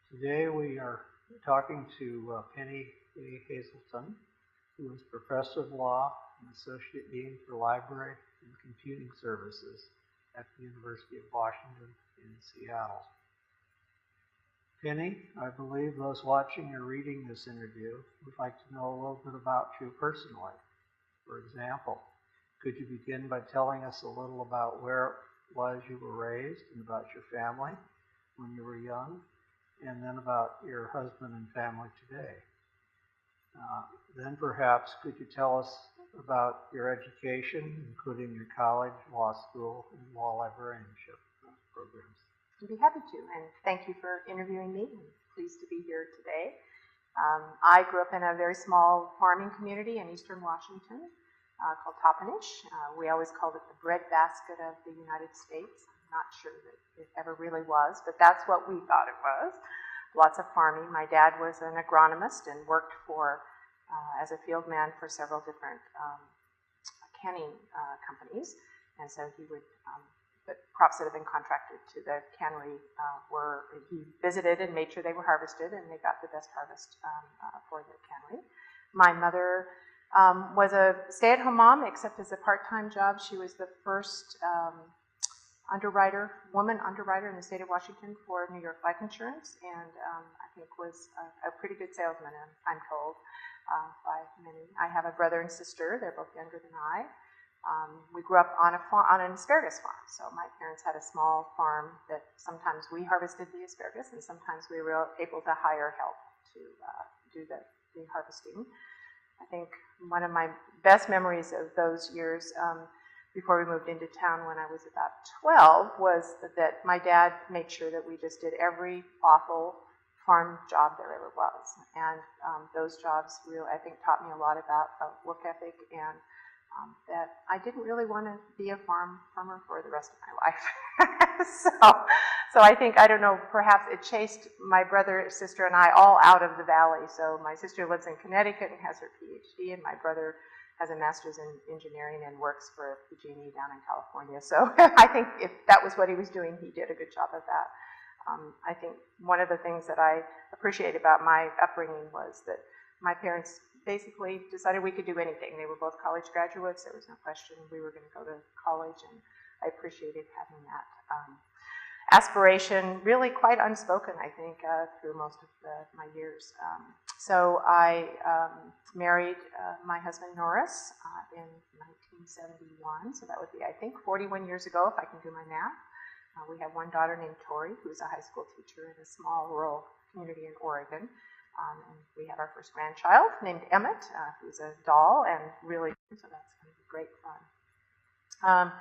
Today we are talking to Penny A. Hazelton, who is Professor of Law and Associate Dean for Library and Computing Services at the University of Washington in Seattle. Penny, I believe those watching or reading this interview would like to know a little bit about you personally. For example, could you begin by telling us a little about where it was you were raised and about your family when you were young, and then about your husband and family today? Then perhaps could you tell us about your education, including your college, law school, and law librarianship programs? I'd be happy to, and thank you for interviewing me. I'm pleased to be here today. I grew up in a very small farming community in eastern Washington called Toppenish. We always called it the breadbasket of the United States. I'm not sure that it ever really was, but that's what we thought it was. Lots of farming. My dad was an agronomist and worked for as a field man for several different canning companies, and so he would the crops that had been contracted to the cannery he visited and made sure they were harvested and they got the best harvest for the cannery. My mother was a stay-at-home mom, except as a part-time job. She was the first woman underwriter in the state of Washington for New York life insurance, and I think was a pretty good salesman, I'm told, by many. I have a brother and sister. They're both younger than I. We grew up on an asparagus farm, so my parents had a small farm that sometimes we harvested the asparagus, and sometimes we were able to hire help to do the harvesting. I think one of my best memories of those years before we moved into town when I was about 12 was that my dad made sure that we just did every awful farm job there ever was. And those jobs really, I think, taught me a lot about work ethic, and that I didn't really want to be a farmer for the rest of my life. So I think, I don't know, perhaps it chased my brother, sister, and I all out of the valley. So my sister lives in Connecticut and has her PhD, and my brother has a master's in engineering and works for PG&E down in California. So I think if that was what he was doing, he did a good job of that. I think one of the things that I appreciate about my upbringing was that my parents basically decided we could do anything. They were both college graduates. There was no question we were going to go to college, and I appreciated having that aspiration, really quite unspoken, I think, through most of my years. So I married my husband, Norris, in 1971. So that would be, I think, 41 years ago, if I can do my math. We have one daughter named Tori, who's a high school teacher in a small rural community in Oregon. And we have our first grandchild named Emmett, who's a doll, and really, so that's going to be great fun.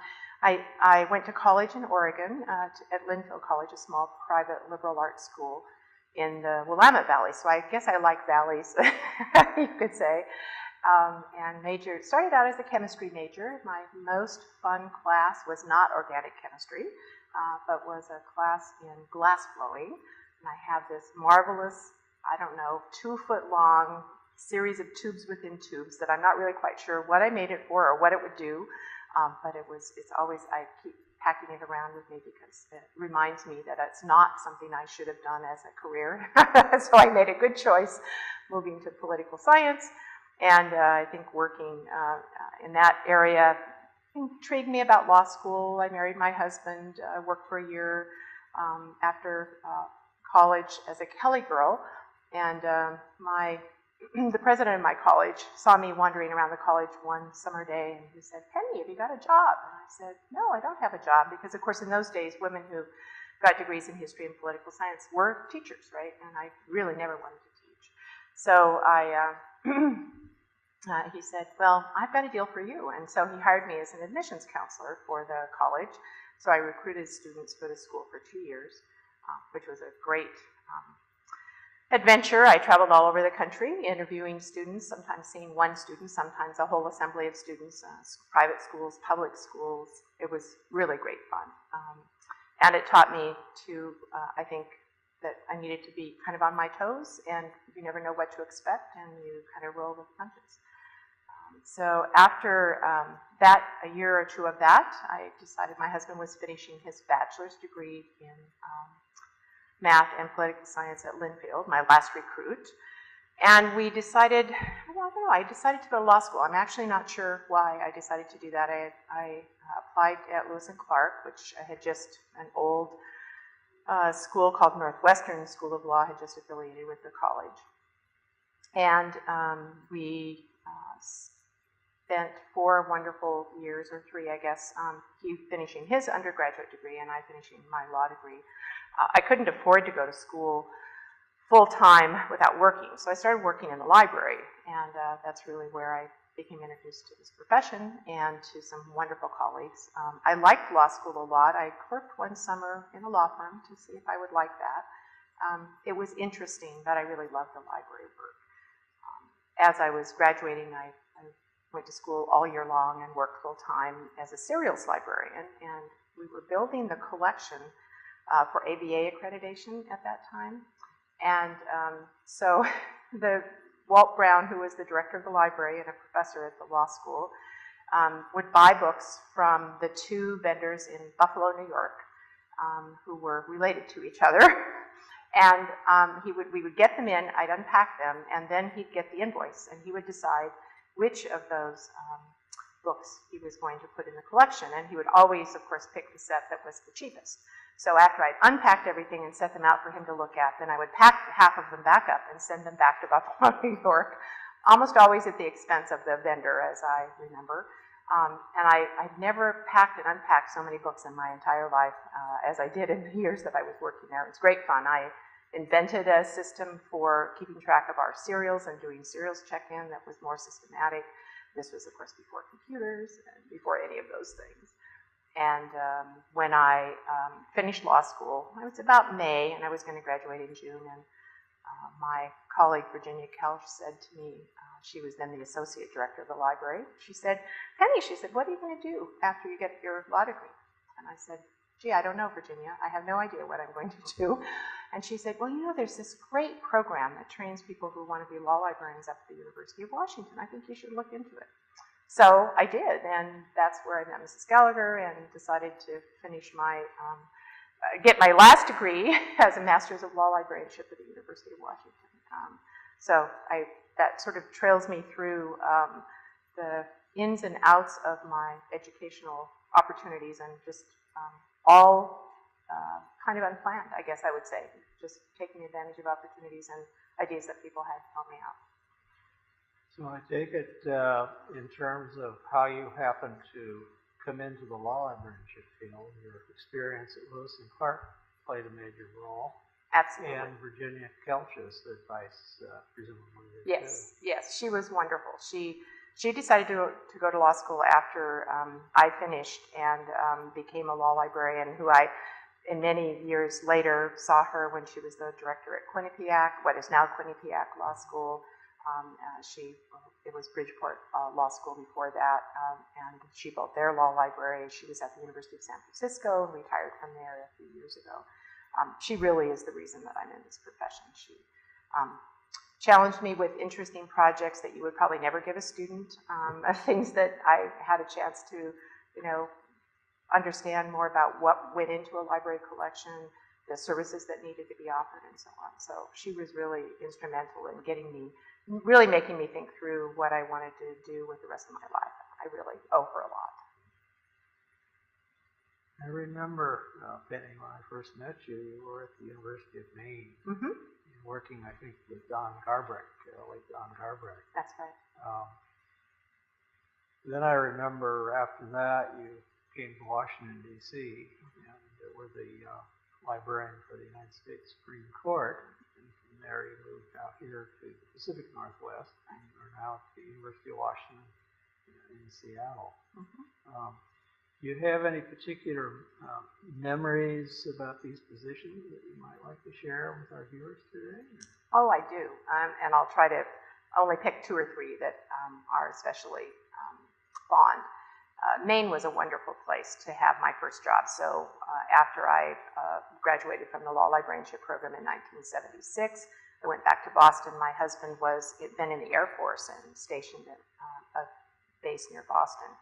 I went to college in Oregon at Linfield College, a small private liberal arts school in the Willamette Valley. So I guess I like valleys, you could say. And started out as a chemistry major. My most fun class was not organic chemistry, but was a class in glass blowing. And I have this marvelous, 2-foot-long series of tubes within tubes that I'm not really quite sure what I made it for or what it would do, but it's always, I keep packing it around with me because it reminds me that it's not something I should have done as a career. So I made a good choice moving to political science, and I think working in that area intrigued me about law school. I married my husband, worked for a year after college as a Kelly girl, and the president of my college saw me wandering around the college one summer day, and he said, "Penny, have you got a job?" And I said, "No, I don't have a job," because of course in those days women who got degrees in history and political science were teachers, right? And I really never wanted to teach. So he said, "Well, I've got a deal for you," and so he hired me as an admissions counselor for the college. So I recruited students for the school for 2 years, which was a great adventure. I traveled all over the country interviewing students, sometimes seeing one student, sometimes a whole assembly of students, private schools, public schools. It was really great fun. And it taught me to, I think, that I needed to be kind of on my toes, and you never know what to expect, and you kind of roll with punches. So after a year or two of that, I decided my husband was finishing his bachelor's degree in math and political science at Linfield, my last recruit. And we decided, well, I don't know, I decided to go to law school. I'm actually not sure why I decided to do that. I applied at Lewis and Clark, which I had just, an old school called Northwestern School of Law had just affiliated with the college. And we spent 4 wonderful years, or 3, I guess, he finishing his undergraduate degree and I finishing my law degree. I couldn't afford to go to school full-time without working, so I started working in the library, and that's really where I became introduced to this profession and to some wonderful colleagues. I liked law school a lot. I clerked one summer in a law firm to see if I would like that. It was interesting, but I really loved the library work. As I was graduating, I went to school all year long and worked full-time as a serials librarian, and we were building the collection for ABA accreditation at that time. And so Walt Brown, who was the director of the library and a professor at the law school, would buy books from the 2 vendors in Buffalo, New York, who were related to each other. And we would get them in, I'd unpack them, and then he'd get the invoice, and he would decide which of those books he was going to put in the collection. And he would always, of course, pick the set that was the cheapest. So after I'd unpacked everything and set them out for him to look at, then I would pack half of them back up and send them back to Buffalo, New York, almost always at the expense of the vendor, as I remember. And I'd never packed and unpacked so many books in my entire life as I did in the years that I was working there. It was great fun. I invented a system for keeping track of our serials and doing serials check-in that was more systematic. This was, of course, before computers and before any of those things. And when I finished law school, it was about May, and I was going to graduate in June, and my colleague, Virginia Kelch, said to me, she was then the associate director of the library, she said, Penny, she said, what are you going to do after you get your law degree? And I said, gee, I don't know, Virginia. I have no idea what I'm going to do. And she said, well, you know, there's this great program that trains people who want to be law librarians up at the University of Washington. I think you should look into it. So I did, and that's where I met Mrs. Gallagher and decided to finish my, get my last degree as a Master's of Law Librarianship at the University of Washington. So that sort of trails me through the ins and outs of my educational opportunities, and just all kind of unplanned, I guess I would say, just taking advantage of opportunities and ideas that people had to help me out. So I take it in terms of how you happen to come into the law librarianship field, your experience at Lewis and Clark played a major role. Absolutely. And Virginia Kelch's advice, presumably. Yes, yes, she was wonderful. She decided to go to law school after I finished and became a law librarian, who I, in many years later, saw her when she was the director at Quinnipiac, what is now Quinnipiac Law School. It was Bridgeport Law School before that, and she built their law library. She was at the University of San Francisco and retired from there a few years ago. She really is the reason that I'm in this profession. She challenged me with interesting projects that you would probably never give a student, things that I had a chance to, understand more about what went into a library collection, the services that needed to be offered, and so on. So she was really instrumental in really making me think through what I wanted to do with the rest of my life. I really owe her a lot. I remember, Penny, when I first met you, you were at the University of Maine, working, I think, with Don Garbrick, late Don Garbrick. That's right. Then I remember after that, you came to Washington, D.C., and were the librarian for the United States Supreme Court. And from there, you moved out here to the Pacific Northwest, and are now at the University of Washington in Seattle. Do you have any particular memories about these positions that you might like to share with our viewers today? Oh, I do, and I'll try to only pick 2 or 3 that are especially fond. Maine was a wonderful place to have my first job. So after I graduated from the law librarianship program in 1976, I went back to Boston. My husband was then in the Air Force and stationed at a base near Boston.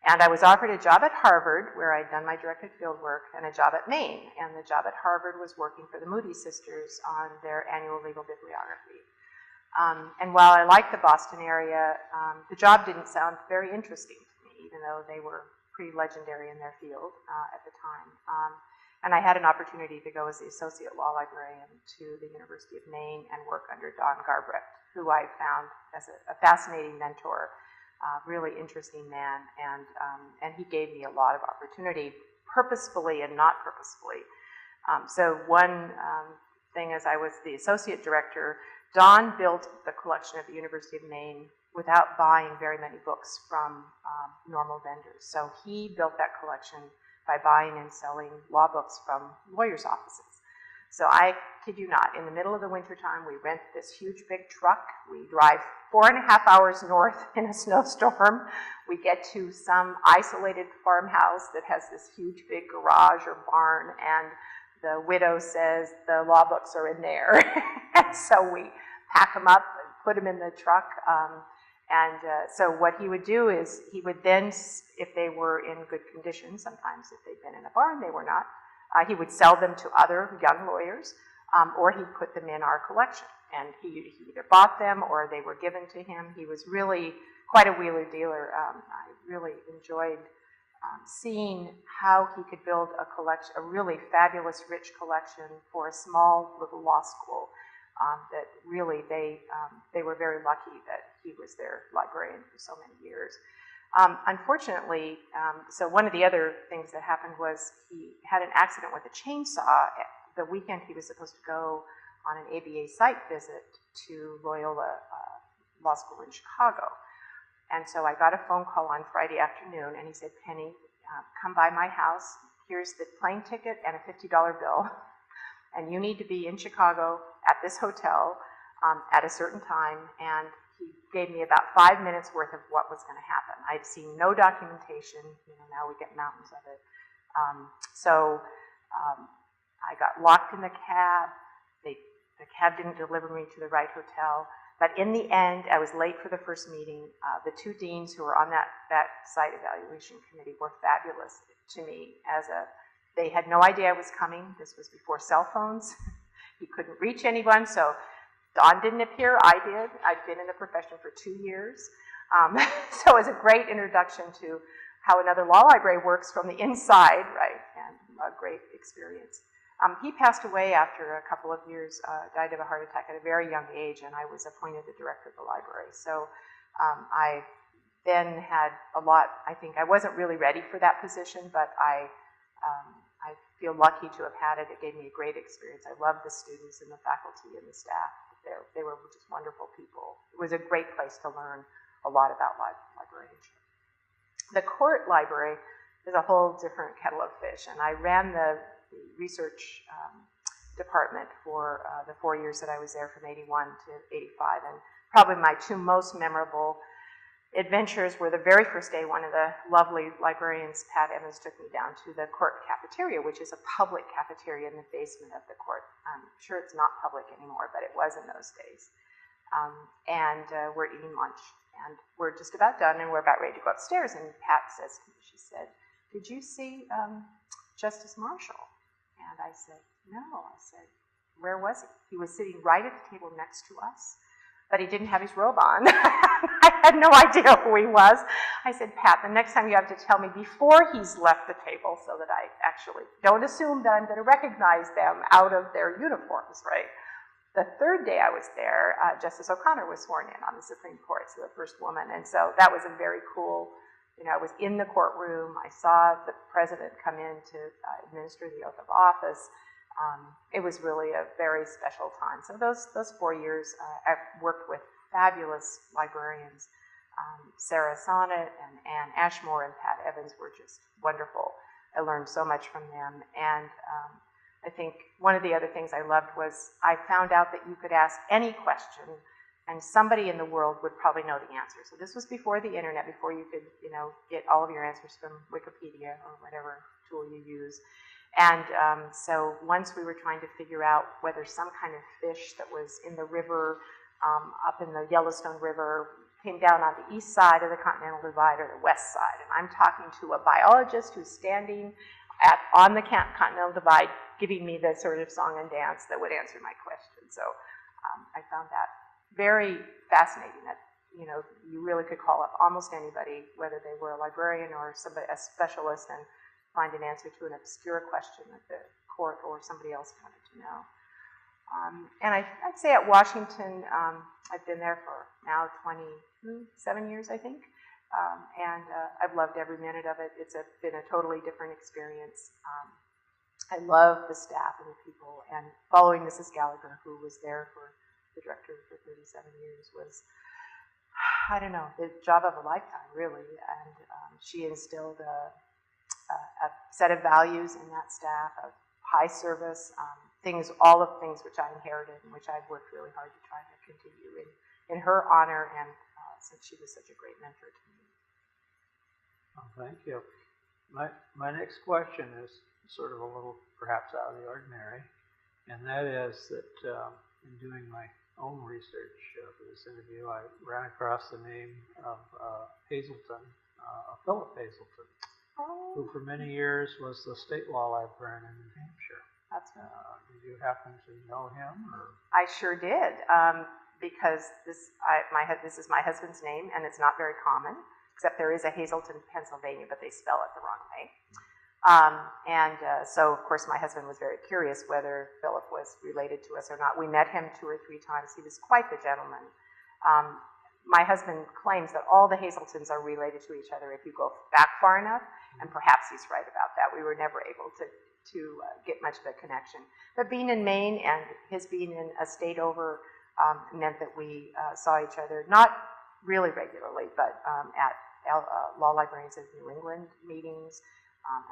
And I was offered a job at Harvard, where I'd done my directed field work, and a job at Maine. And the job at Harvard was working for the Moody sisters on their annual legal bibliography. And while I liked the Boston area, the job didn't sound very interesting to me, even though they were pretty legendary in their field at the time. And I had an opportunity to go as the associate law librarian to the University of Maine and work under Don Garbrecht, who I found as a fascinating mentor, really interesting man, and he gave me a lot of opportunity, purposefully and not purposefully. So one thing, as I was the associate director, Don built the collection at the University of Maine without buying very many books from normal vendors. So he built that collection by buying and selling law books from lawyers' offices. So I kid you not, in the middle of the wintertime, we rent this huge big truck. We drive 4.5 hours north in a snowstorm. We get to some isolated farmhouse that has this huge big garage or barn, and the widow says the law books are in there. And so we pack them up and put them in the truck. So what he would do is he would then, if they were in good condition, sometimes if they'd been in a barn, they were not, he would sell them to other young lawyers, or he'd put them in our collection. And he either bought them or they were given to him. He was really quite a wheeler dealer. I really enjoyed seeing how he could build a collection, a really fabulous, rich collection for a small little law school. That really they were very lucky that he was their librarian for so many years. Unfortunately, so one of the other things that happened was he had an accident with a chainsaw the weekend he was supposed to go on an ABA site visit to Loyola Law School in Chicago. And so I got a phone call on Friday afternoon, and he said, "Penny, come by my house. Here's the plane ticket and a $50 bill. And you need to be in Chicago at this hotel at a certain time." And he gave me about 5 minutes worth of what was going to happen. I'd seen no documentation. Now we get mountains of it. I got locked in the cab. The cab didn't deliver me to the right hotel. But in the end, I was late for the first meeting. The two deans who were on that site evaluation committee were fabulous to me. They had no idea I was coming. This was before cell phones. He couldn't reach anyone, so Don didn't appear. I did. I'd been in the profession for 2 years. So it was a great introduction to how another law library works from the inside, right? And a great experience. He passed away after a couple of years, died of a heart attack at a very young age, and I was appointed the director of the library. So I then had a lot, I think I wasn't really ready for that position, but I feel lucky to have had it. It gave me a great experience. I loved the students and the faculty and the staff. They were just wonderful people. It was a great place to learn a lot about librarianship. The court library is a whole different kettle of fish, and I ran the research department for the 4 years that I was there, from 81 to 85. And probably my two most memorable adventures were the very first day. One of the lovely librarians, Pat Evans, took me down to the court cafeteria, which is a public cafeteria in the basement of the court. I'm sure it's not public anymore, but it was in those days. We're eating lunch, and we're just about done, and we're about ready to go upstairs. And Pat says to me, she said, "Did you see Justice Marshall?" And I said, "No." I said, "Where was he?" He was sitting right at the table next to us, but he didn't have his robe on. I had no idea who he was. I said, "Pat, the next time you have to tell me before he's left the table, so that I actually don't assume that I'm going to recognize them out of their uniforms," right? The third day I was there, Justice O'Connor was sworn in on the Supreme Court, so the first woman. And so that was a very cool, I was in the courtroom. I saw the president come in to administer the oath of office. It was really a very special time. So those 4 years, I've worked with fabulous librarians. Sarah Sonnet and Ann Ashmore and Pat Evans were just wonderful. I learned so much from them. And I think one of the other things I loved was I found out that you could ask any question and somebody in the world would probably know the answer. So this was before the internet, before you could, get all of your answers from Wikipedia or whatever tool you use. And so once we were trying to figure out whether some kind of fish that was in the river, up in the Yellowstone River, came down on the east side of the Continental Divide or the west side. And I'm talking to a biologist who's standing on the Continental Divide giving me the sort of song and dance that would answer my question. So I found that very fascinating that, you know, you really could call up almost anybody, whether they were a librarian or somebody, a specialist, and find an answer to an obscure question that the court or somebody else wanted to know. And I'd say at Washington, I've been there for now 27 years, I think. And I've loved every minute of it. It's been a totally different experience. I love the staff and the people. And following Mrs. Gallagher, who was there for the director for 37 years, was, I don't know, the job of a lifetime, really. And she instilled a set of values in that staff of high service, all of the things which I inherited and which I've worked really hard to try to continue in her honor, and since she was such a great mentor to me. Well, thank you. My next question is sort of a little perhaps out of the ordinary, and that is that in doing my own research for this interview, I ran across the name of Hazelton, Philip Hazelton, who for many years was the state law librarian in New Hampshire. That's right. Did you happen to know him? Or? I sure did, because this is my husband's name, and it's not very common, except there is a Hazelton, Pennsylvania, but they spell it the wrong way. So, of course, my husband was very curious whether Philip was related to us or not. We met him 2 or 3 times. He was quite the gentleman. My husband claims that all the Hazeltons are related to each other if you go back far enough, and perhaps he's right about that. We were never able to get much of a connection. But being in Maine and his being in a state over meant that we saw each other, not really regularly, but at Law Librarians of New England meetings,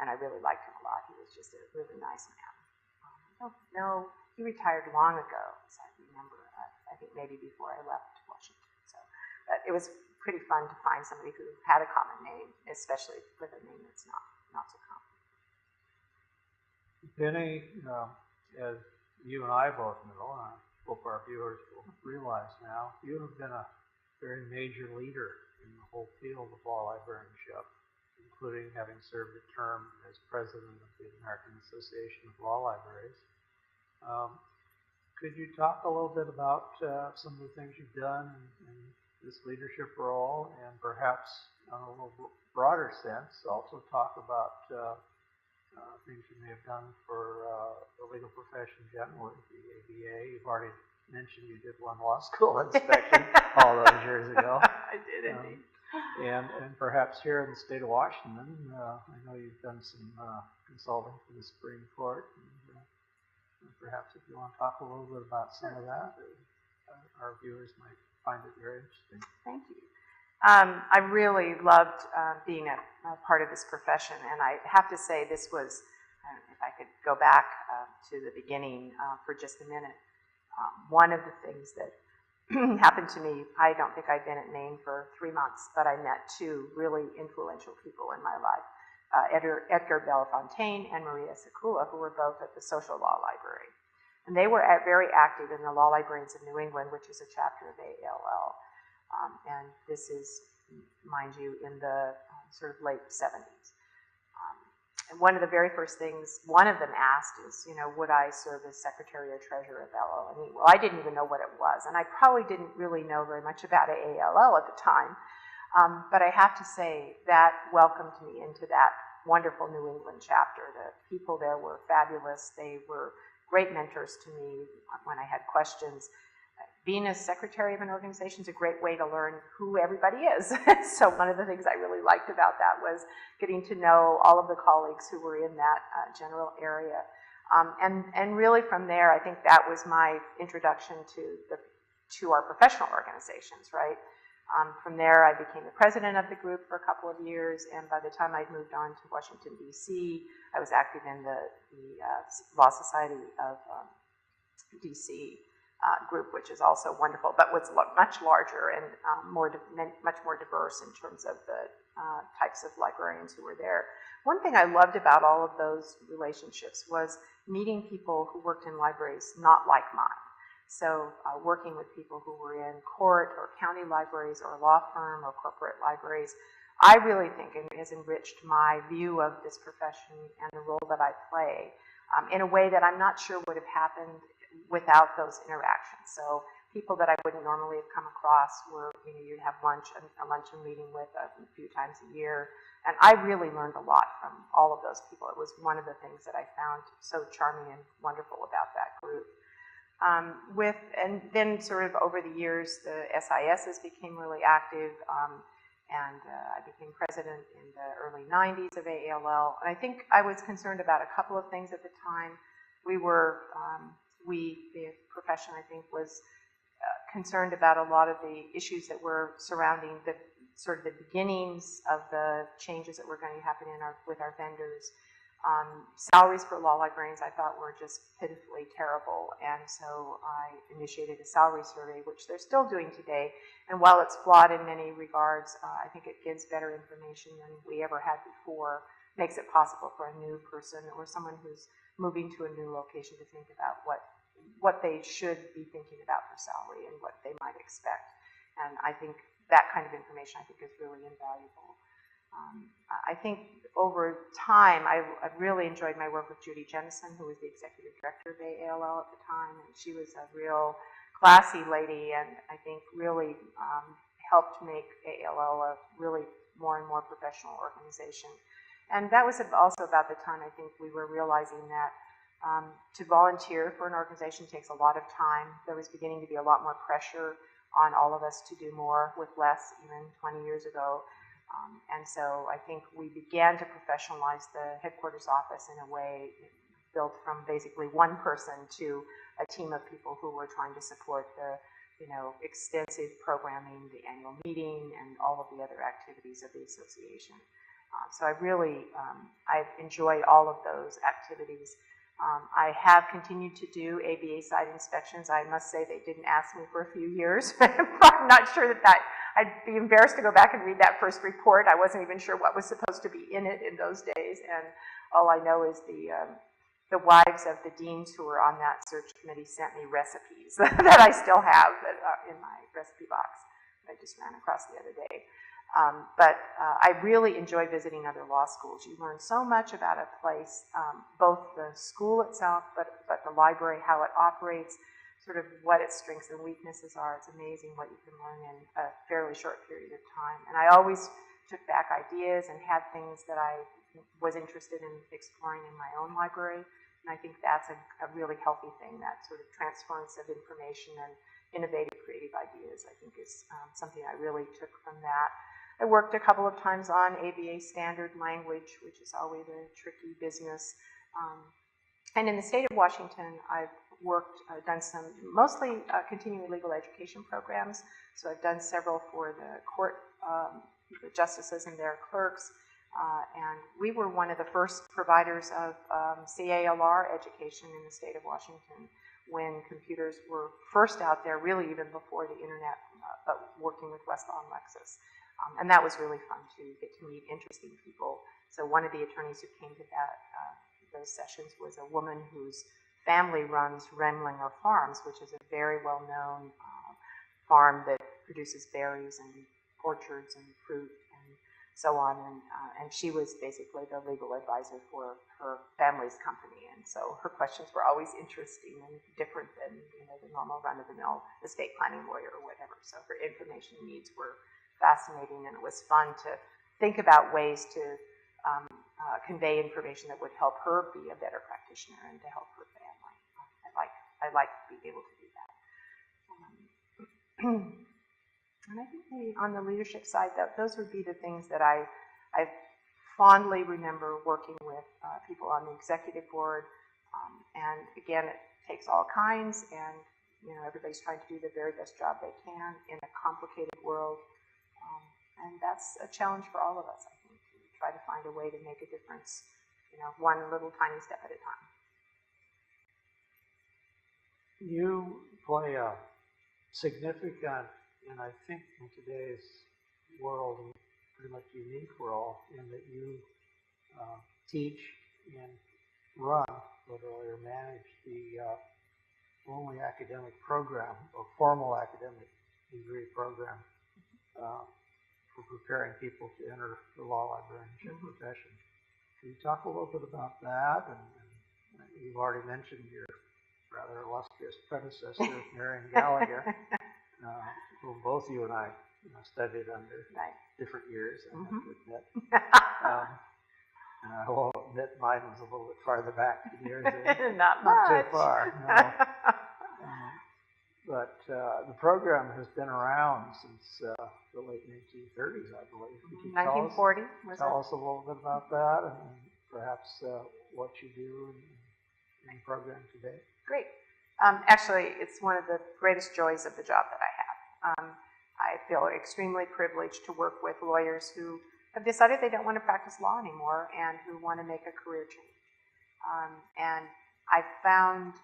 and I really liked him a lot. He was just a really nice man. I don't know, he retired long ago, as I remember, I think maybe before I left Washington. So, but it was pretty fun to find somebody who had a common name, especially with a name that's not so common. Penny, as you and I both know, and I hope our viewers will realize now, you have been a very major leader in the whole field of law librarianship, including having served a term as president of the American Association of Law Libraries. Could you talk a little bit about some of the things you've done in this leadership role, and perhaps on a little broader sense, also talk about things you may have done for the legal profession generally, the ABA. You've already mentioned you did one law school inspection all those years ago. I did indeed. And perhaps here in the state of Washington, I know you've done some consulting for the Supreme Court. And perhaps if you want to talk a little bit about some of that, our viewers might find it very interesting. Thank you. I really loved being a part of this profession, and I have to say this was, if I could go back to the beginning for just a minute, one of the things that happened to me, I don't think I'd been at Maine for 3 months, but I met 2 really influential people in my life, Edgar Belafontaine and Maria Sekula, who were both at the Social Law Library. And they were very active in the Law Librarians of New England, which is a chapter of ALL. And this is, mind you, in the sort of late 70s. And one of the very first things one of them asked is, you know, would I serve as secretary or treasurer of LLNE? Well, I didn't even know what it was, and I probably didn't really know very much about ALL at the time. But I have to say that welcomed me into that wonderful New England chapter. The people there were fabulous. They were great mentors to me when I had questions. Being a secretary of an organization is a great way to learn who everybody is. So one of the things I really liked about that was getting to know all of the colleagues who were in that general area. And really from there, I think that was my introduction to our professional organizations, right? From there, I became the president of the group for a couple of years, and by the time I'd moved on to Washington, D.C., I was active in the Law Society of D.C., group, which is also wonderful, but was much larger and much more diverse in terms of the types of librarians who were there. One thing I loved about all of those relationships was meeting people who worked in libraries not like mine. So working with people who were in court or county libraries or law firm or corporate libraries, I really think it has enriched my view of this profession and the role that I play in a way that I'm not sure would have happened without those interactions. So people that I wouldn't normally have come across were, you'd have a luncheon meeting with a few times a year. And I really learned a lot from all of those people. It was one of the things that I found so charming and wonderful about that group. And then sort of over the years, the SISs became really active, and I became president in the early 90s of AALL. And I think I was concerned about a couple of things at the time. The profession, I think, was concerned about a lot of the issues that were surrounding the sort of the beginnings of the changes that were going to happen with our vendors. Salaries for law librarians I thought were just pitifully terrible, and so I initiated a salary survey, which they're still doing today. And while it's flawed in many regards, I think it gives better information than we ever had before, makes it possible for a new person or someone who's moving to a new location to think about what they should be thinking about for salary and what they might expect. And I think that kind of information is really invaluable. I think over time, I've really enjoyed my work with Judy Jennison, who was the executive director of AALL at the time, and she was a real classy lady, and I think really helped make AALL a really more and more professional organization. And that was also about the time I think we were realizing that to volunteer for an organization takes a lot of time. There was beginning to be a lot more pressure on all of us to do more with less, even 20 years ago. And so I think we began to professionalize the headquarters office in a way built from basically one person to a team of people who were trying to support the extensive programming, the annual meeting, and all of the other activities of the association. So I've enjoyed all of those activities. I have continued to do ABA site inspections. I must say they didn't ask me for a few years. I'm not sure that I'd be embarrassed to go back and read that first report. I wasn't even sure what was supposed to be in it in those days, and all I know is the wives of the deans who were on that search committee sent me recipes that I still have in my recipe box that I just ran across the other day. But I really enjoy visiting other law schools. You learn so much about a place, both the school itself, but the library, how it operates, sort of what its strengths and weaknesses are. It's amazing what you can learn in a fairly short period of time. And I always took back ideas and had things that I was interested in exploring in my own library. And I think that's a really healthy thing, that sort of transference of information and innovative, creative ideas, I think is something I really took from that. I worked a couple of times on ABA standard language, which is always a tricky business. And in the state of Washington, I've done some mostly continuing legal education programs. So I've done several for the court, the justices and their clerks. And we were one of the first providers of CALR education in the state of Washington when computers were first out there, really even before the internet, but working with Westlaw and Lexis. And that was really fun to get to meet interesting people. So one of the attorneys who came to those sessions was a woman whose family runs Remlinger Farms, which is a very well-known farm that produces berries and orchards and fruit and so on. And she was basically the legal advisor for her family's company. And so her questions were always interesting and different than the normal run-of-the-mill estate planning lawyer or whatever. So her information needs were fascinating, and it was fun to think about ways to convey information that would help her be a better practitioner and to help her family. I like being able to do that. And I think maybe on the leadership side, those would be the things that I fondly remember working with people on the executive board. And again, it takes all kinds, and everybody's trying to do the very best job they can in a complicated world. And that's a challenge for all of us, I think, to try to find a way to make a difference, one little tiny step at a time. You play a significant, and I think in today's world, pretty much unique role in that you teach and run, literally, or manage the only academic program, or formal academic degree program for preparing people to enter the law librarianship profession. Can you talk a little bit about that? And you've already mentioned your rather illustrious predecessor, Marion Gallagher, whom both you and I studied under different years, I have to admit. And I will admit mine was a little bit farther back in years. Not too far, no. But the program has been around since the late 1930s, I believe. Could you 1940, tell us a little bit about that, and perhaps what you do in the program today? Great. Actually, it's one of the greatest joys of the job that I have. I feel extremely privileged to work with lawyers who have decided they don't want to practice law anymore and who want to make a career change. And I've found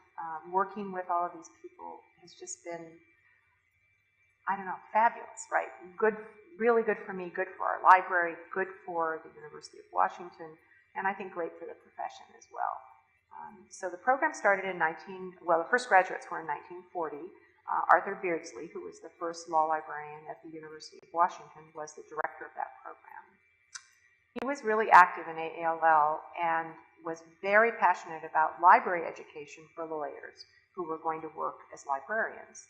working with all of these people has just been, I don't know, fabulous, right? Good, really good for me, good for our library, good for the University of Washington, and I think great for the profession as well. So the program started in the first graduates were in 1940. Arthur Beardsley, who was the first law librarian at the University of Washington, was the director of that program. He was really active in AALL and was very passionate about library education for lawyers who were going to work as librarians.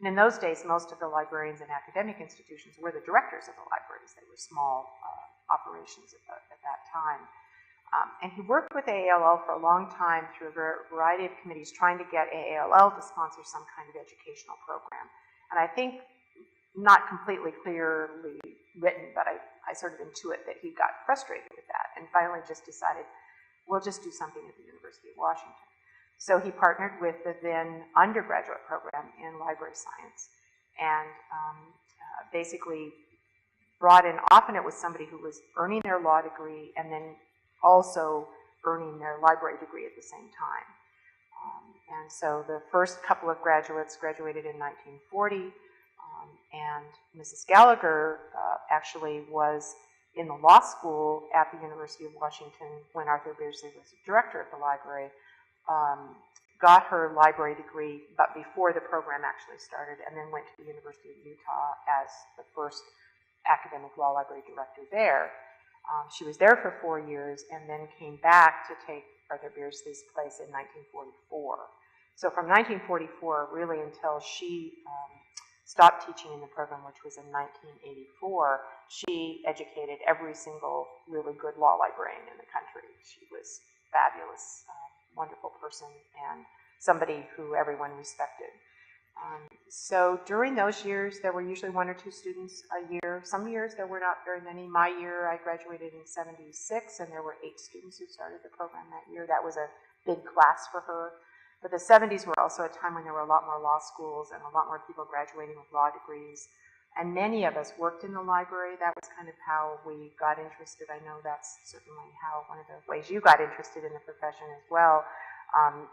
And in those days, most of the librarians in academic institutions were the directors of the libraries. They were small operations at that time. And he worked with AALL for a long time through a variety of committees trying to get AALL to sponsor some kind of educational program. And I think, not completely clearly written, but I sort of intuit that he got frustrated with that and finally just decided, we'll just do something at the University of Washington. So he partnered with the then undergraduate program in library science and basically brought in, often it was somebody who was earning their law degree and then also earning their library degree at the same time. And so the first couple of graduates graduated in 1940, and Mrs. Gallagher actually was in the law school at the University of Washington when Arthur Beardsley was the director of the library, got her library degree but before the program actually started, and then went to the University of Utah as the first academic law library director there. She was there for 4 years and then came back to take Arthur Beardsley's place in 1944. So from 1944 really until she stopped teaching in the program, which was in 1984, she educated every single really good law librarian in the country. She was fabulous, wonderful person, and somebody who everyone respected. So during those years, there were usually 1 or 2 students a year. Some years there were not very many. My year, I graduated in '76, and there were 8 students who started the program that year. That was a big class for her. But the '70s were also a time when there were a lot more law schools and a lot more people graduating with law degrees. And many of us worked in the library. That was kind of how we got interested. I know that's certainly how one of the ways you got interested in the profession as well.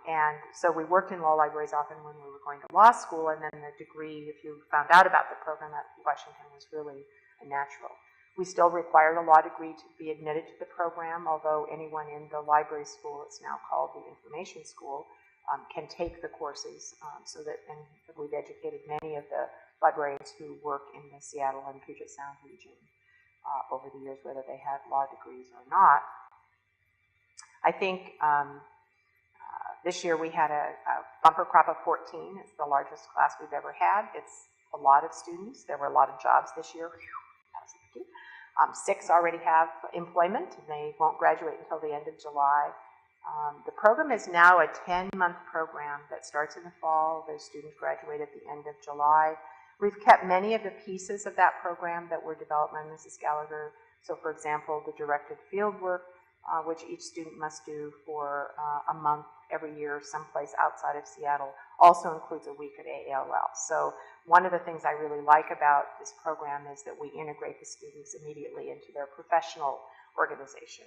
And so we worked in law libraries often when we were going to law school, and then the degree, if you found out about the program at Washington, was really a natural. We still require the law degree to be admitted to the program, although anyone in the library school, it's now called the information school, can take the courses, and we've educated many of the librarians who work in the Seattle and Puget Sound region over the years, whether they have law degrees or not. I think this year we had a bumper crop of 14. It's the largest class we've ever had. It's a lot of students. There were a lot of jobs this year. 6 already have employment, and they won't graduate until the end of July. The program is now a 10-month program that starts in the fall. Those students graduate at the end of July. We've kept many of the pieces of that program that were developed by Mrs. Gallagher. So, for example, the directed field work, which each student must do for a month every year someplace outside of Seattle, also includes a week at AALL. So one of the things I really like about this program is that we integrate the students immediately into their professional organization.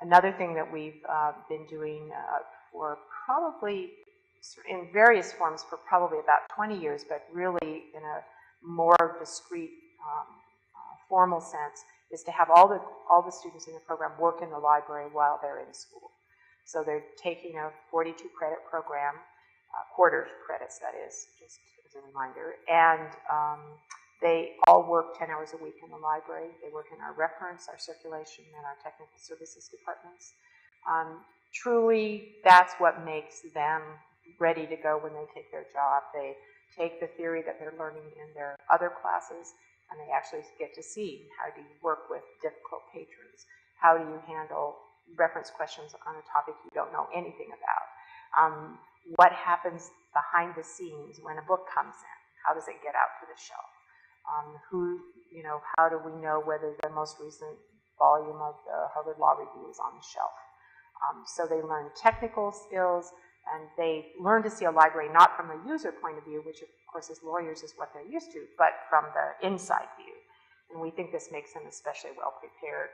Another thing that we've been doing for probably in various forms for probably about 20 years, but really in a more discrete, formal sense, is to have all the students in the program work in the library while they're in school. So they're taking a 42 credit program quarter credits, that is, just as a reminder. And they all work 10 hours a week in the library. They work in our reference, our circulation, and our technical services departments. Truly, that's what makes them ready to go when they take their job. They take the theory that they're learning in their other classes, and they actually get to see how do you work with difficult patrons, how do you handle reference questions on a topic you don't know anything about, what happens behind the scenes when a book comes in, how does it get out to the shelf, how do we know whether the most recent volume of the Harvard Law Review is on the shelf. So they learn technical skills, and they learn to see a library not from a user point of view, which of course as lawyers is what they're used to, but from the inside view. And we think this makes them especially well prepared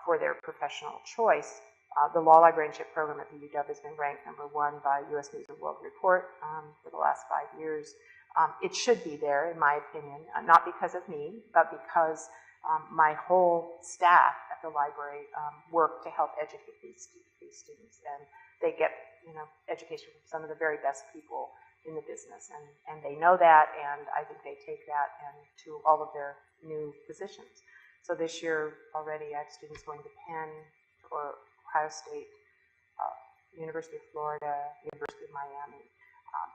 for their professional choice. The Law Librarianship program at the UW has been ranked #1 by U.S. News and World Report for the last 5 years. It should be there, in my opinion, not because of me, but because my whole staff at the library work to help educate these students, and they get education from some of the very best people in the business, and they know that, and I think they take that and to all of their new positions. So this year already I have students going to Penn or Ohio State, University of Florida, University of Miami,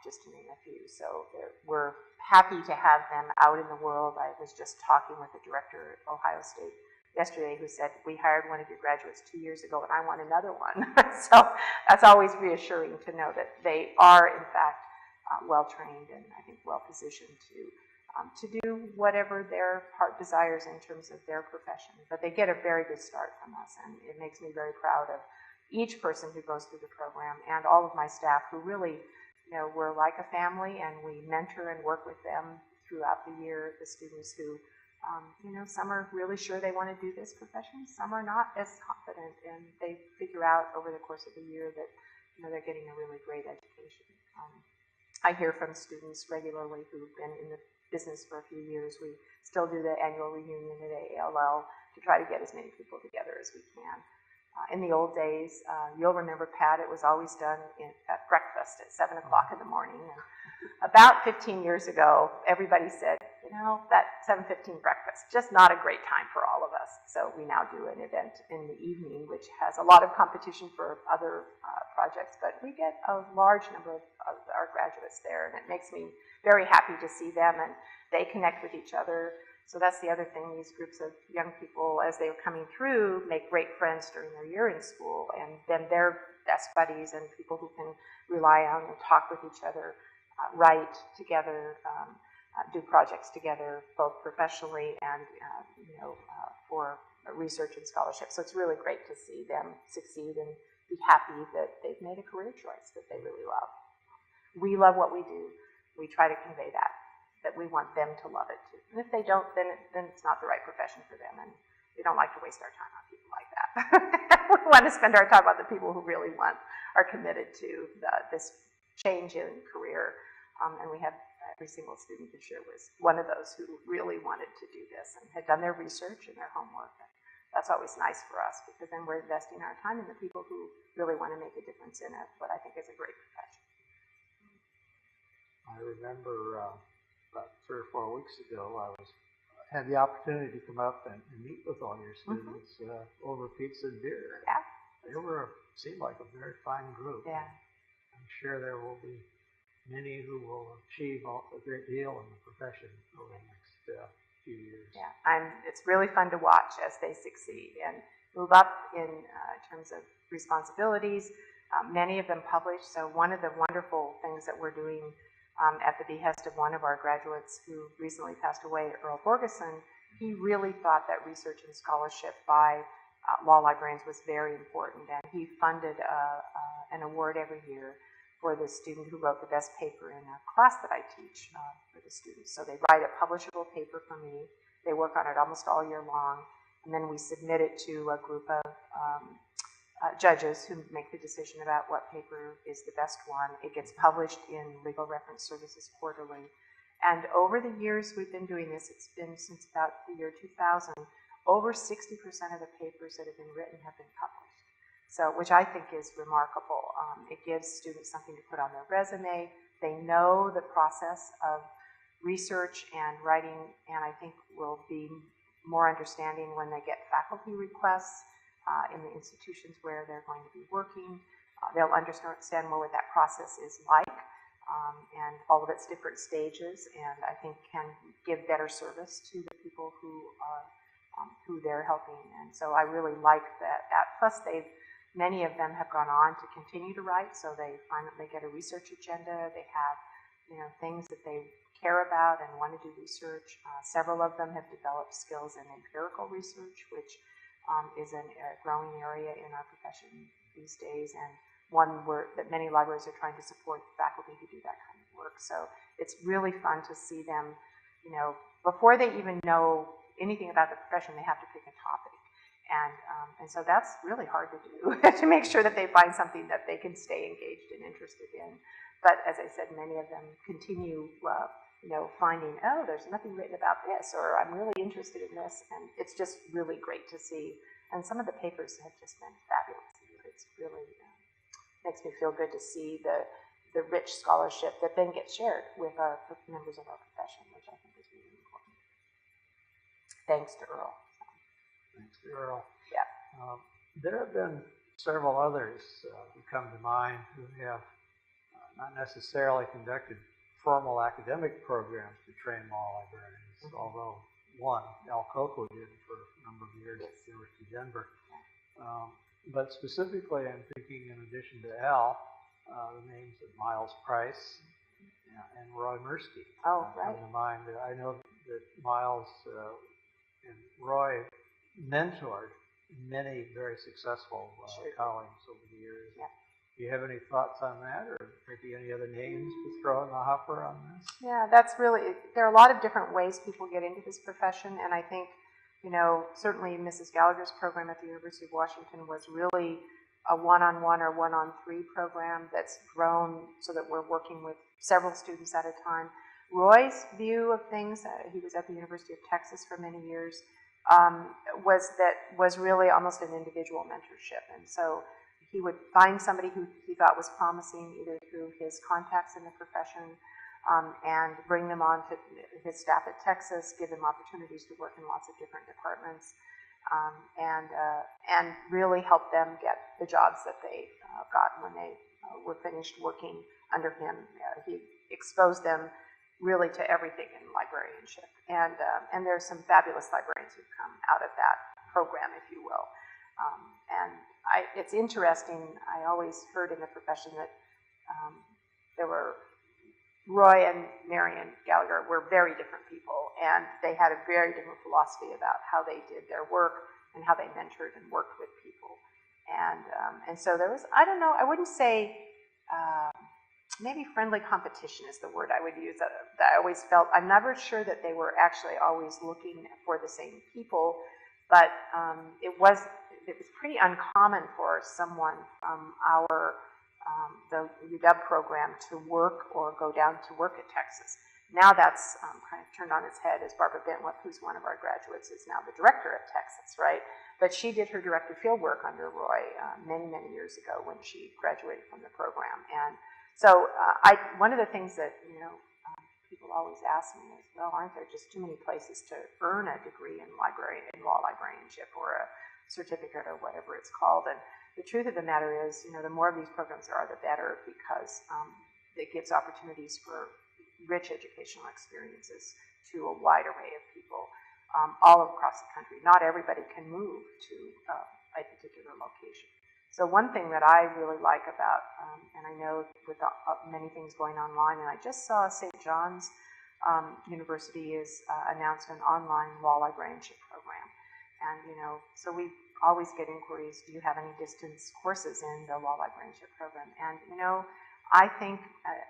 just to name a few. So we're happy to have them out in the world. I was just talking with the director at Ohio State yesterday who said, we hired one of your graduates 2 years ago and I want another one. So that's always reassuring to know that they are in fact well-trained and I think well-positioned to do whatever their heart desires in terms of their profession. But they get a very good start from us, and it makes me very proud of each person who goes through the program and all of my staff who really, we're like a family, and we mentor and work with them throughout the year, the students who, some are really sure they want to do this profession, some are not as confident, and they figure out over the course of the year that, they're getting a really great education. I hear from students regularly who've been in the business for a few years. We still do the annual reunion at ALL to try to get as many people together as we can. In the old days, you'll remember, Pat, it was always done at breakfast at 7 o'clock in the morning. And about 15 years ago, everybody said, that 7:15 breakfast, just not a great time for all of us. So we now do an event in the evening, which has a lot of competition for other projects, but we get a large number of our graduates there, and it makes me very happy to see them, and they connect with each other. So that's the other thing, these groups of young people, as they're coming through, make great friends during their year in school, and then they're best buddies and people who can rely on and talk with each other, write together, do projects together, both professionally and for research and scholarship. So it's really great to see them succeed and be happy that they've made a career choice that they really love. We love what we do. We try to convey that we want them to love it too. And if they don't, then it's not the right profession for them, and we don't like to waste our time on people like that. We want to spend our time on the people who really are committed to this change in career. And we have every single student this year was one of those who really wanted to do this and had done their research and their homework. And that's always nice for us, because then we're investing our time in the people who really want to make a difference in what I think is a great profession. I remember about 3 or 4 weeks ago, I had the opportunity to come up and meet with all your students over pizza and beer. Yeah. They seemed like a very fine group. Yeah. I'm sure there will be many who will achieve a great deal in the profession over the next few years. Yeah, it's really fun to watch as they succeed and move up in terms of responsibilities. Many of them publish. So one of the wonderful things that we're doing at the behest of one of our graduates who recently passed away, Earl Borgeson, he really thought that research and scholarship by law librarians was very important, and he funded an award every year for the student who wrote the best paper in a class that I teach for the students. So they write a publishable paper for me. They work on it almost all year long, and then we submit it to a group of judges who make the decision about what paper is the best one. It gets published in Legal Reference Services quarterly. And over the years we've been doing this, it's been since about the year 2000, over 60% of the papers that have been written have been published. So, which I think is remarkable. It gives students something to put on their resume. They know the process of research and writing, and I think will be more understanding when they get faculty requests in the institutions where they're going to be working. They'll understand more what that process is like and all of its different stages, and I think can give better service to the people who are who they're helping. And so I really like that. Plus, many of them have gone on to continue to write, so they get a research agenda. They have things that they care about and want to do research. Several of them have developed skills in empirical research, which is a growing area in our profession these days, and one that many libraries are trying to support faculty to do that kind of work. So it's really fun to see them, before they even know anything about the profession, they have to pick a topic. And so that's really hard to do, to make sure that they find something that they can stay engaged and interested in. But as I said, many of them continue, finding, oh, there's nothing written about this, or I'm really interested in this, and it's just really great to see. And some of the papers have just been fabulous. It's really makes me feel good to see the rich scholarship that then gets shared with our members of our profession, which I think is really important. Thanks to Earl. Thanks to Earl. Yeah. There have been several others who come to mind who have not necessarily conducted formal academic programs to train law librarians, although one, Al Coco, did for a number of years at the University of Denver. But specifically, I'm thinking, in addition to Al, the names of Miles Price and Roy Mirsky come to mind. I know that Miles and Roy mentored many very successful colleagues over the years. Yeah. Do you have any thoughts on that, or maybe any other names to throw in the hopper on this? Yeah, there are a lot of different ways people get into this profession, and I think, certainly Mrs. Gallagher's program at the University of Washington was really a one-on-one or one-on-three program that's grown so that we're working with several students at a time. Roy's view of things, he was at the University of Texas for many years, was really almost an individual mentorship. And so he would find somebody who he thought was promising, either through his contacts in the profession, and bring them on to his staff at Texas, give them opportunities to work in lots of different departments, and really help them get the jobs that they got when they were finished working under him. He exposed them really to everything in librarianship, and there's some fabulous librarians who've come out of that program, if you will. It's interesting. I always heard in the profession that Roy and Marion Gallagher were very different people, and they had a very different philosophy about how they did their work and how they mentored and worked with people. And so there was, I don't know, I wouldn't say, maybe friendly competition is the word I would use. That I always felt, I'm never sure that they were actually always looking for the same people, but it was pretty uncommon for someone from the UW program to work or go down to work at Texas. Now that's kind of turned on its head, as Barbara Bentwood, who's one of our graduates, is now the director at Texas, right? But she did her director field work under Roy many, many years ago when she graduated from the program. And so one of the things that, people always ask me is, well, aren't there just too many places to earn a degree in law librarianship or a certificate or whatever it's called? And the truth of the matter is, the more of these programs there are, the better, because it gives opportunities for rich educational experiences to a wide array of people all across the country. Not everybody can move to a particular location. So one thing that I really like about, and I know with many things going online, and I just saw St. John's University has announced an online law librarianship program. And, so we always get inquiries, do you have any distance courses in the law librarianship program? And, I think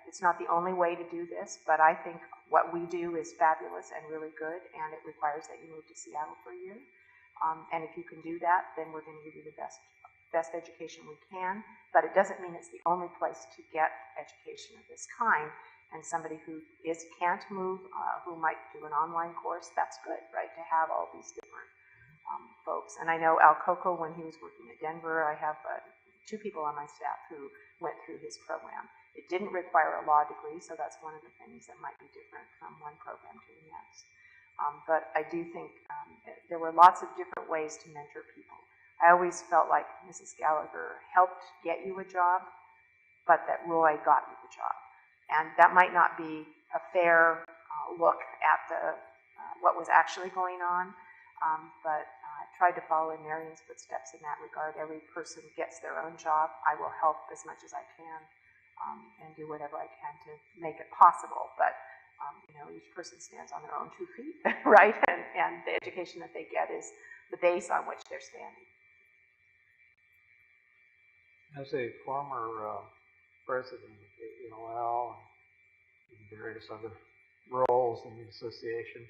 it's not the only way to do this, but I think what we do is fabulous and really good, and it requires that you move to Seattle for a year. And if you can do that, then we're going to give you the best education we can, but it doesn't mean it's the only place to get education of this kind. And somebody who can't move, who might do an online course, that's good, right, to have all these different folks. And I know Al Coco, when he was working at Denver, I have 2 people on my staff who went through his program. It didn't require a law degree, so that's one of the things that might be different from one program to the next. But I do think there were lots of different ways to mentor people. I always felt like Mrs. Gallagher helped get you a job, but that Roy got you the job. And that might not be a fair look at what was actually going on, but I tried to follow in Marion's footsteps in that regard. Every person gets their own job. I will help as much as I can and do whatever I can to make it possible. But each person stands on their own 2 feet, right? And the education that they get is the base on which they're standing. As a former president of the ELL and various other roles in the association,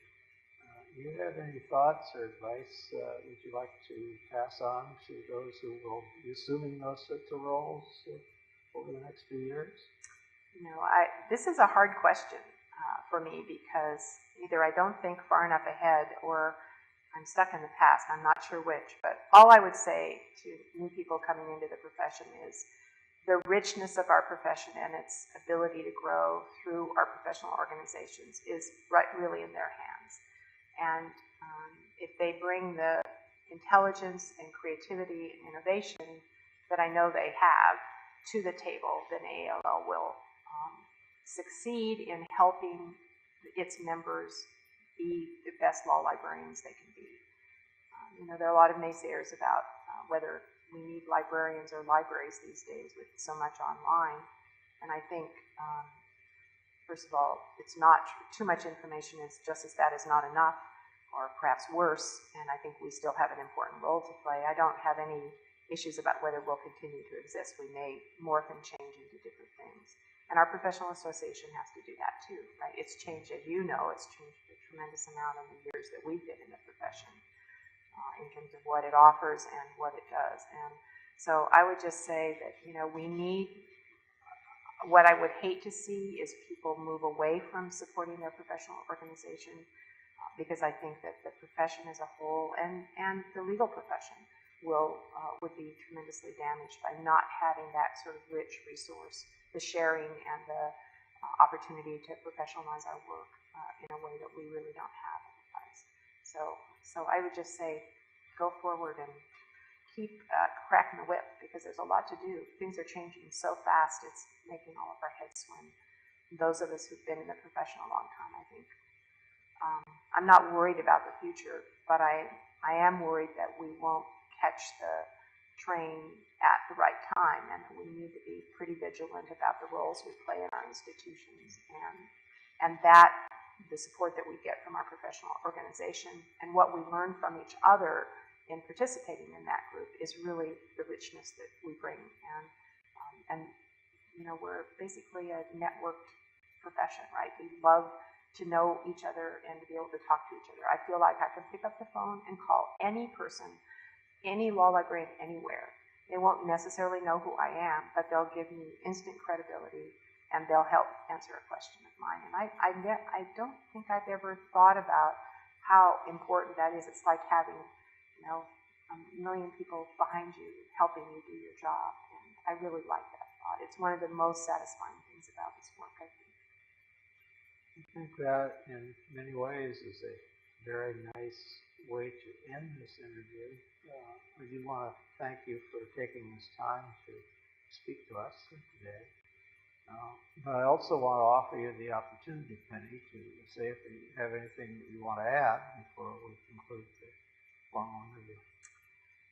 do you have any thoughts or advice that you'd like to pass on to those who will be assuming those sorts of roles over the next few years? This is a hard question for me because either I don't think far enough ahead or I'm stuck in the past. I'm not sure which, but all I would say to new people coming into the profession is the richness of our profession and its ability to grow through our professional organizations is really in their hands. And if they bring the intelligence and creativity and innovation that I know they have to the table, then ALL will succeed in helping its members be the best law librarians they can be. There are a lot of naysayers about whether we need librarians or libraries these days with so much online. And I think, first of all, it's not too much information is just as bad as not enough, or perhaps worse, and I think we still have an important role to play. I don't have any issues about whether we'll continue to exist. We may morph and change into different things. And our professional association has to do that too, right? It's changed, as you know, it's changed a tremendous amount in the years that we've been in the profession in terms of what it offers and what it does. And so I would just say that, we need, what I would hate to see is people move away from supporting their professional organization because I think that the profession as a whole and the legal profession would be tremendously damaged by not having that sort of rich resource, the sharing and the opportunity to professionalize our work in a way that we really don't have otherwise. So I would just say, go forward and keep cracking the whip because there's a lot to do. Things are changing so fast, it's making all of our heads swim. Those of us who've been in the profession a long time, I think. I'm not worried about the future, but I am worried that we won't catch the train at the right time, and we need to be pretty vigilant about the roles we play in our institutions, and that the support that we get from our professional organization and what we learn from each other in participating in that group is really the richness that we bring. And we're basically a networked profession, right? We love to know each other and to be able to talk to each other. I feel like I can pick up the phone and call any person, any law librarian anywhere. They won't necessarily know who I am, but they'll give me instant credibility and they'll help answer a question of mine. And I don't think I've ever thought about how important that is. It's like having, a million people behind you helping you do your job. And I really like that thought. It's one of the most satisfying things about this work, I think. I think that in many ways is a very nice way to end this interview. I do want to thank you for taking this time to speak to us today. But I also want to offer you the opportunity, Penny, to say if you have anything that you want to add before we conclude the formal interview.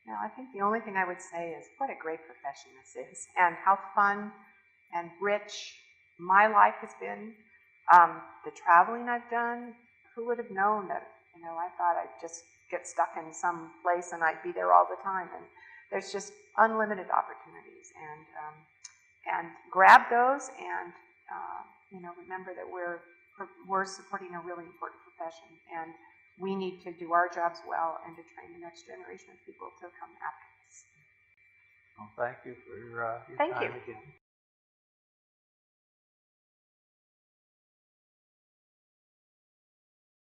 No, I think the only thing I would say is what a great profession this is and how fun and rich my life has been. The traveling I've done, who would have known that, I thought I'd just get stuck in some place and I'd be there all the time. And there's just unlimited opportunities. And grab those and, remember that we're supporting a really important profession. And we need to do our jobs well and to train the next generation of people to come after us. Well, thank you for your Thank time you. again.